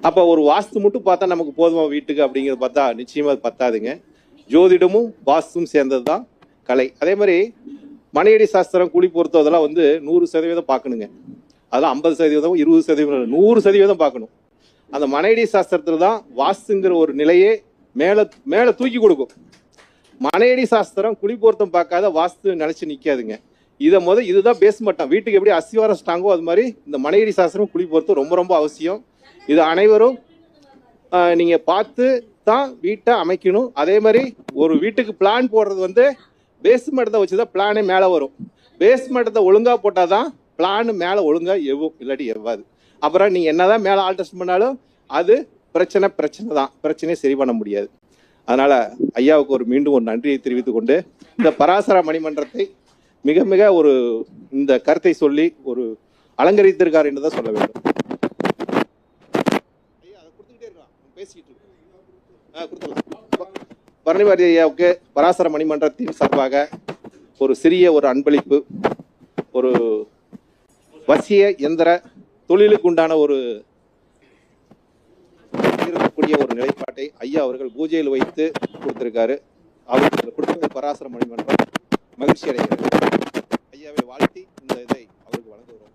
Speaker 2: அப்ப ஒரு வாஸ்து மட்டும் பார்த்தா நமக்கு போதுமா வீட்டுக்கு அப்படிங்கிறது பார்த்தா நிச்சயமா அது பத்தாதுங்க. ஜோதிடமும் வாஸ்தும் சேர்ந்தது தான் கலை. அதே மாதிரி மனையடி சாஸ்திரம், குழி பொறுத்தம் அதெல்லாம் வந்து 100% பார்க்கணுங்க. அதெல்லாம் 50%, 20%, 100% பார்க்கணும். அந்த மனையடி சாஸ்திரத்துல தான் வாஸ்துங்கிற ஒரு நிலையே மேல தூக்கி கொடுக்கும். மனையடி சாஸ்திரம் குழி பொருத்தம் பார்க்காத வாஸ்து நிலைச்சு நிக்காதுங்க. இதுதான் பேஸ் மட்டம். வீட்டுக்கு எப்படி அஸ்திவாரம் ஸ்ட்ராங்கோ அது மாதிரி இந்த மனையடி சாஸ்திரம் குழி பொருத்தம் ரொம்ப அவசியம். இது அனைவரும் நீங்க பார்த்து தான் வீட்டை அமைக்கணும். அதே மாதிரி ஒரு வீட்டுக்கு பிளான் போடுறது வந்து பேஸ் மட்டத்தை வச்சுதான் பிளானே மேலே வரும். பேஸ் மட்டத்தை ஒழுங்கா போட்டாதான் பிளான் மேலே ஒழுங்கா எவ்வும், இல்லாட்டி எவ்வாது. அப்புறம் நீங்க என்னதான் மேலே ஆல்ட்ரேஷன் பண்ணாலும் அது பிரச்சனை தான், பிரச்சனையை சரி பண்ண முடியாது. அதனால ஐயாவுக்கு மீண்டும் ஒரு நன்றியை தெரிவித்துக் கொண்டு இந்த பராசர மணிமன்றத்தை மிக ஒரு இந்த கருத்தை சொல்லி ஒரு அலங்கரித்திருக்கார் என்றுதான் சொல்ல வேண்டும். பரணிவாரி ஐயாவுக்கு பராசர மணிமன்றத்தின் சார்பாக ஒரு சிறிய ஒரு அன்பளிப்பு, ஒரு வசிய எந்திர தொழிலுக்கு உண்டான ஒரு இருக்கக்கூடிய ஒரு நிலைப்பாட்டை ஐயா அவர்கள் பூஜையில் வைத்து கொடுத்திருக்காரு. அவருக்கு கொடுத்த பராசர மணிமன்றம் மகிழ்ச்சி அடைகிறது. ஐயாவை வாழ்த்தி இந்த இதை அவருக்கு வழங்குகிறோம்.